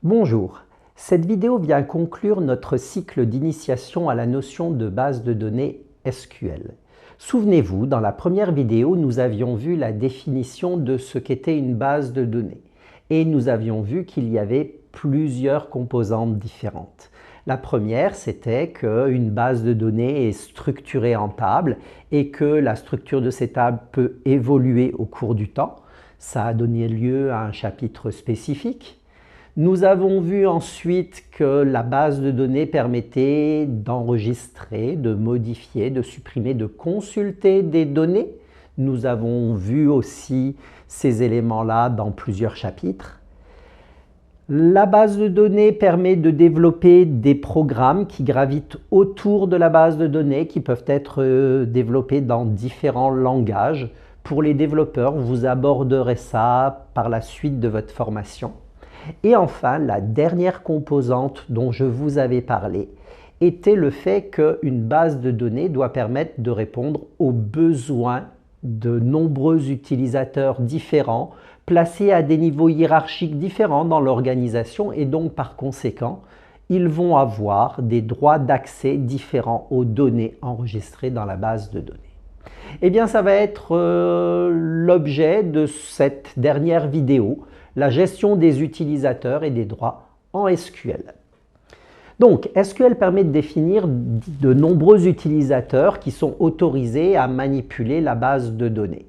Bonjour, cette vidéo vient conclure notre cycle d'initiation à la notion de base de données SQL. Souvenez-vous, dans la première vidéo, nous avions vu la définition de ce qu'était une base de données et nous avions vu qu'il y avait plusieurs composantes différentes. La première, c'était qu'une base de données est structurée en tables et que la structure de ces tables peut évoluer au cours du temps. Ça a donné lieu à un chapitre spécifique. Nous avons vu ensuite que la base de données permettait d'enregistrer, de modifier, de supprimer, de consulter des données. Nous avons vu aussi ces éléments-là dans plusieurs chapitres. La base de données permet de développer des programmes qui gravitent autour de la base de données, qui peuvent être développés dans différents langages. Pour les développeurs, vous aborderez ça par la suite de votre formation. Et enfin, la dernière composante dont je vous avais parlé était le fait qu'une base de données doit permettre de répondre aux besoins de nombreux utilisateurs différents, placés à des niveaux hiérarchiques différents dans l'organisation et donc par conséquent, ils vont avoir des droits d'accès différents aux données enregistrées dans la base de données. Eh bien, ça va être l'objet de cette dernière vidéo, la gestion des utilisateurs et des droits en SQL. Donc, SQL permet de définir de nombreux utilisateurs qui sont autorisés à manipuler la base de données.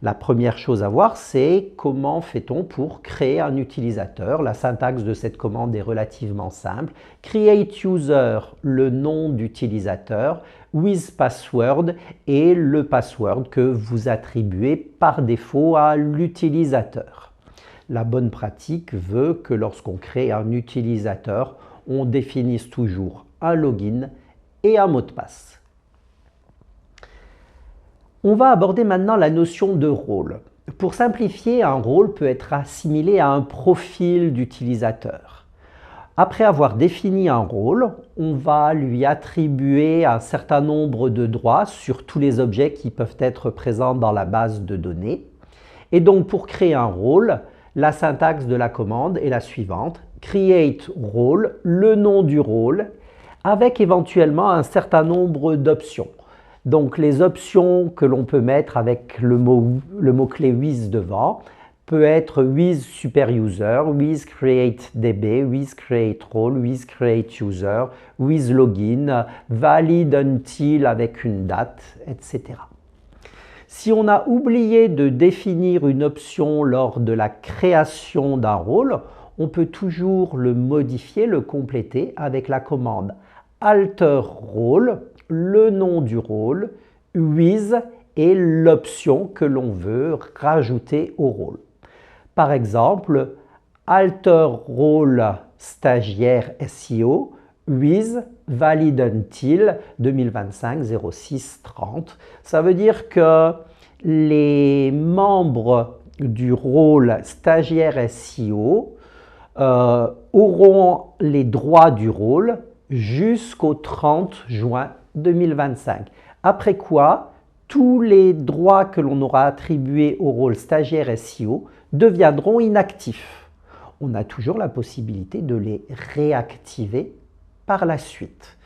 La première chose à voir, c'est comment fait-on pour créer un utilisateur. La syntaxe de cette commande est relativement simple. Create user, le nom d'utilisateur, with password et le password que vous attribuez par défaut à l'utilisateur. La bonne pratique veut que lorsqu'on crée un utilisateur, on définisse toujours un login et un mot de passe. On va aborder maintenant la notion de rôle. Pour simplifier, un rôle peut être assimilé à un profil d'utilisateur. Après avoir défini un rôle, on va lui attribuer un certain nombre de droits sur tous les objets qui peuvent être présents dans la base de données. Et donc pour créer un rôle, la syntaxe de la commande est la suivante. Create role, le nom du rôle, avec éventuellement un certain nombre d'options. Donc les options que l'on peut mettre avec le mot-clé with devant peut être with super user, with create db, with create role, with create user, with login, valid until avec une date, etc. Si on a oublié de définir une option lors de la création d'un rôle, on peut toujours le modifier, le compléter avec la commande alter role, le nom du rôle, with et l'option que l'on veut rajouter au rôle. Par exemple, alter role stagiaire SEO with valid until 2025-06-30. Ça veut dire que les membres du rôle stagiaire SEO auront les droits du rôle jusqu'au 30 juin 2025. Après quoi, tous les droits que l'on aura attribués au rôle stagiaire SEO deviendront inactifs. On a toujours la possibilité de les réactiver par la suite.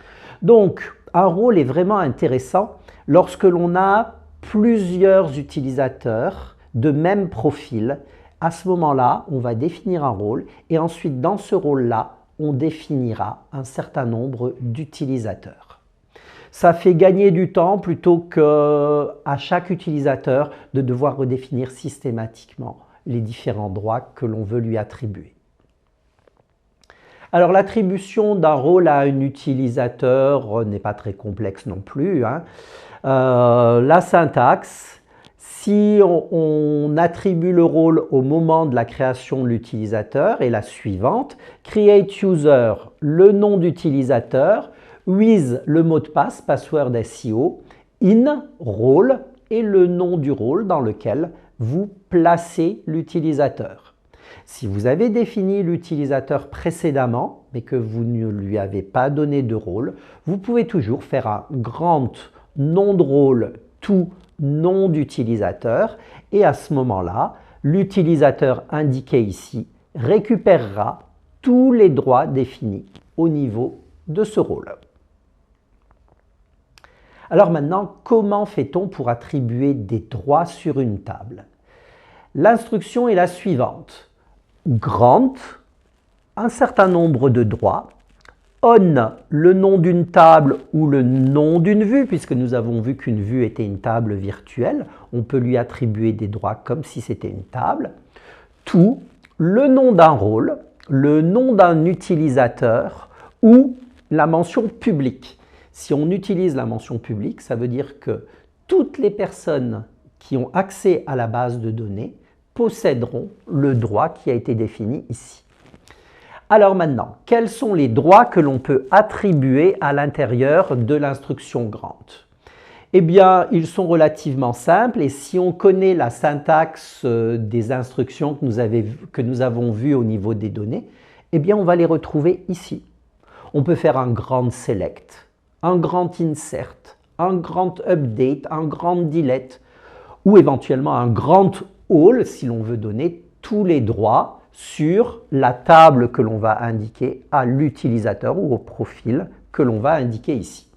Donc, un rôle est vraiment intéressant lorsque l'on a plusieurs utilisateurs de même profil. À ce moment-là, on va définir un rôle et ensuite, dans ce rôle-là, on définira un certain nombre d'utilisateurs. Ça fait gagner du temps plutôt qu'à chaque utilisateur de devoir redéfinir systématiquement les différents droits que l'on veut lui attribuer. Alors l'attribution d'un rôle à un utilisateur n'est pas très complexe non plus. La syntaxe, si on attribue le rôle au moment de la création de l'utilisateur, est la suivante. Create user, le nom d'utilisateur, with le mot de passe, password SEO, in, rôle et le nom du rôle dans lequel vous placez l'utilisateur. Si vous avez défini l'utilisateur précédemment, mais que vous ne lui avez pas donné de rôle, vous pouvez toujours faire un grand nom de rôle to nom d'utilisateur et à ce moment-là, l'utilisateur indiqué ici récupérera tous les droits définis au niveau de ce rôle. Alors maintenant, comment fait-on pour attribuer des droits sur une table? L'instruction est la suivante. Grant un certain nombre de droits, on le nom d'une table ou le nom d'une vue, puisque nous avons vu qu'une vue était une table virtuelle, on peut lui attribuer des droits comme si c'était une table, to le nom d'un rôle, le nom d'un utilisateur ou la mention publique. Si on utilise la mention publique, ça veut dire que toutes les personnes qui ont accès à la base de données posséderont le droit qui a été défini ici. Alors maintenant, quels sont les droits que l'on peut attribuer à l'intérieur de l'instruction grant? Eh bien, ils sont relativement simples et si on connaît la syntaxe des instructions que nous avons vues au niveau des données, eh bien, on va les retrouver ici. On peut faire un grant select, un grant insert, un grant update, un grant delete ou éventuellement un grant all si l'on veut donner tous les droits sur la table que l'on va indiquer à l'utilisateur ou au profil que l'on va indiquer ici.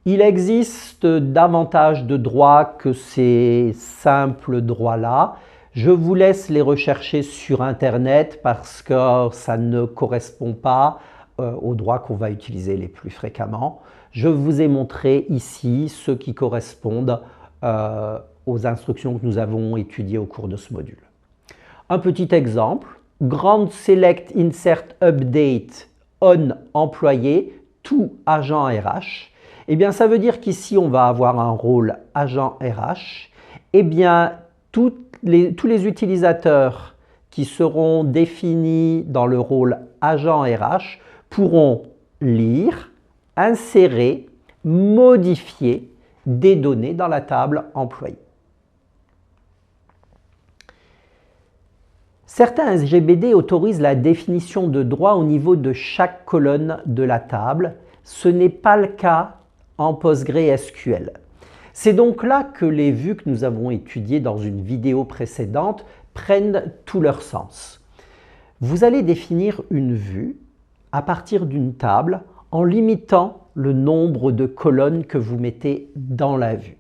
Il existe davantage de droits que ces simples droits-là. Je vous laisse les rechercher sur Internet parce que ça ne correspond pas aux droits qu'on va utiliser les plus fréquemment. Je vous ai montré ici ceux qui correspondent aux instructions que nous avons étudiées au cours de ce module. Un petit exemple, grant select insert update on employé to agent RH. Eh bien, ça veut dire qu'ici, on va avoir un rôle agent RH. Eh bien, tous les utilisateurs qui seront définis dans le rôle agent RH pourront lire, insérer, modifier des données dans la table employé. Certains SGBD autorisent la définition de droits au niveau de chaque colonne de la table. Ce n'est pas le cas en PostgreSQL. C'est donc là que les vues que nous avons étudiées dans une vidéo précédente prennent tout leur sens. Vous allez définir une vue à partir d'une table en limitant le nombre de colonnes que vous mettez dans la vue.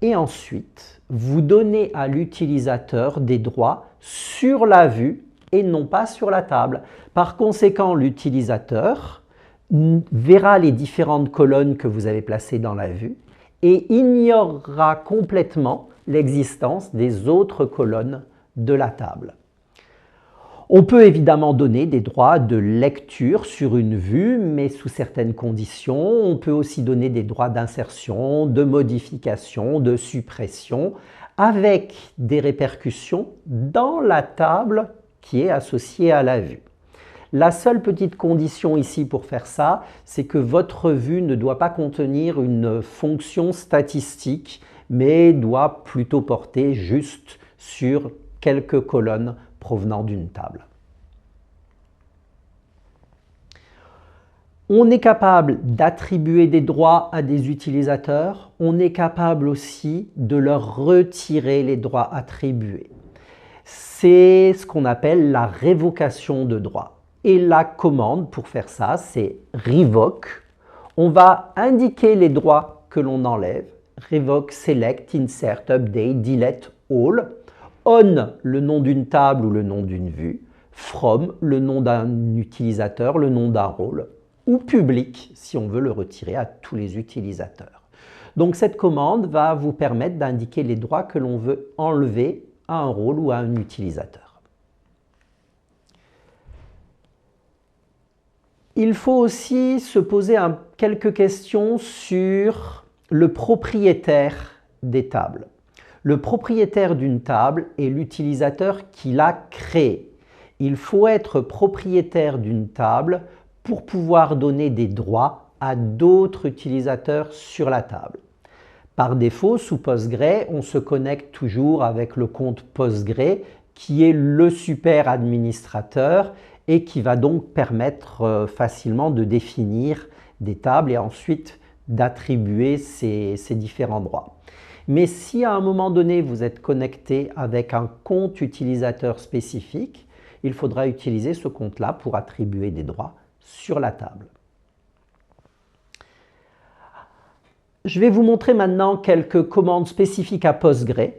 Et ensuite, vous donnez à l'utilisateur des droits sur la vue et non pas sur la table. Par conséquent, l'utilisateur verra les différentes colonnes que vous avez placées dans la vue et ignorera complètement l'existence des autres colonnes de la table. On peut évidemment donner des droits de lecture sur une vue, mais sous certaines conditions. On peut aussi donner des droits d'insertion, de modification, de suppression, avec des répercussions dans la table qui est associée à la vue. La seule petite condition ici pour faire ça, c'est que votre vue ne doit pas contenir une fonction statistique, mais doit plutôt porter juste sur quelques colonnes provenant d'une table. On est capable d'attribuer des droits à des utilisateurs, on est capable aussi de leur retirer les droits attribués. C'est ce qu'on appelle la révocation de droits. Et la commande pour faire ça, c'est revoke. On va indiquer les droits que l'on enlève, revoke, select, insert, update, delete, all. On, le nom d'une table ou le nom d'une vue. From, le nom d'un utilisateur, le nom d'un rôle. Ou public, si on veut le retirer à tous les utilisateurs. Donc cette commande va vous permettre d'indiquer les droits que l'on veut enlever à un rôle ou à un utilisateur. Il faut aussi se poser quelques questions sur le propriétaire des tables. Le propriétaire d'une table est l'utilisateur qui l'a créée. Il faut être propriétaire d'une table pour pouvoir donner des droits à d'autres utilisateurs sur la table. Par défaut, sous Postgre, on se connecte toujours avec le compte Postgre qui est le super administrateur et qui va donc permettre facilement de définir des tables et ensuite d'attribuer ces différents droits. Mais si à un moment donné vous êtes connecté avec un compte utilisateur spécifique, il faudra utiliser ce compte-là pour attribuer des droits sur la table. Je vais vous montrer maintenant quelques commandes spécifiques à Postgre,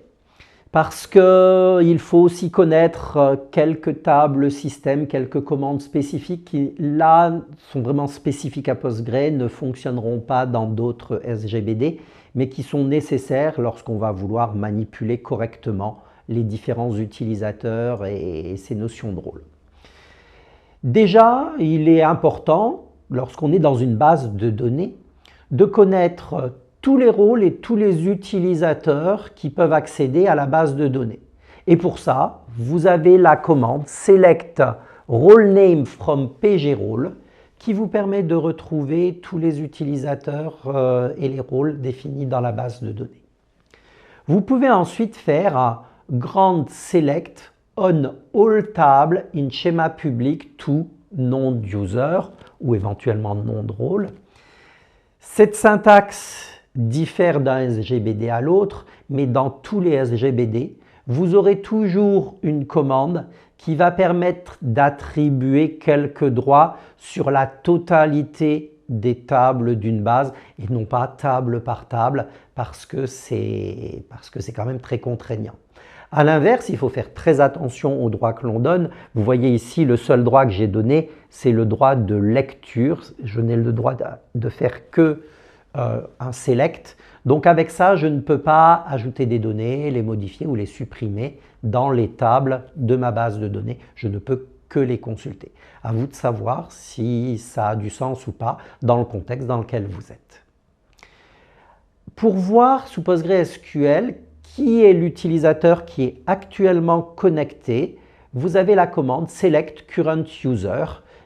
parce qu'il faut aussi connaître quelques tables système, quelques commandes spécifiques qui, là, sont vraiment spécifiques à Postgre, ne fonctionneront pas dans d'autres SGBD, mais qui sont nécessaires lorsqu'on va vouloir manipuler correctement les différents utilisateurs et ces notions de rôle. Déjà, il est important, lorsqu'on est dans une base de données, de connaître tous les rôles et tous les utilisateurs qui peuvent accéder à la base de données. Et pour ça, vous avez la commande select role name from pgrole qui vous permet de retrouver tous les utilisateurs et les rôles définis dans la base de données. Vous pouvez ensuite faire un grand select on all tables in schema public to nom user ou éventuellement nom de rôle. Cette syntaxe diffère d'un SGBD à l'autre, mais dans tous les SGBD, vous aurez toujours une commande qui va permettre d'attribuer quelques droits sur la totalité des tables d'une base et non pas table par table parce que c'est quand même très contraignant. A l'inverse, il faut faire très attention aux droits que l'on donne. Vous voyez ici, le seul droit que j'ai donné, c'est le droit de lecture. Je n'ai le droit de faire que un select. Donc avec ça, je ne peux pas ajouter des données, les modifier ou les supprimer dans les tables de ma base de données. Je ne peux que les consulter. À vous de savoir si ça a du sens ou pas dans le contexte dans lequel vous êtes. Pour voir sous PostgreSQL qui est l'utilisateur qui est actuellement connecté, vous avez la commande select current user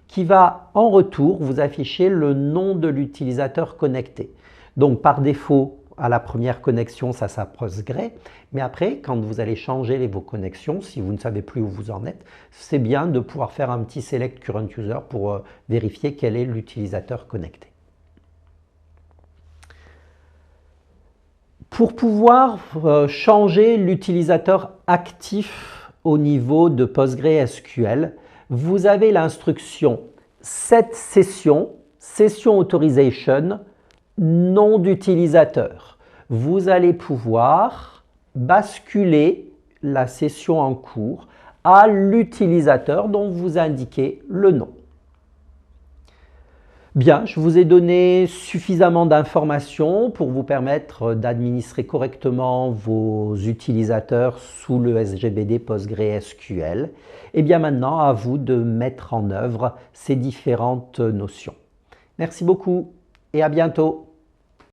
qui va en retour vous afficher le nom de l'utilisateur connecté. Donc par défaut, à la première connexion, ça sera Postgre, mais après, quand vous allez changer vos connexions, si vous ne savez plus où vous en êtes, c'est bien de pouvoir faire un petit select current user pour vérifier quel est l'utilisateur connecté. Pour pouvoir changer l'utilisateur actif au niveau de PostgreSQL, vous avez l'instruction set session, session authorization, nom d'utilisateur. Vous allez pouvoir basculer la session en cours à l'utilisateur dont vous indiquez le nom. Bien, je vous ai donné suffisamment d'informations pour vous permettre d'administrer correctement vos utilisateurs sous le SGBD PostgreSQL. Et bien maintenant, à vous de mettre en œuvre ces différentes notions. Merci beaucoup et à bientôt.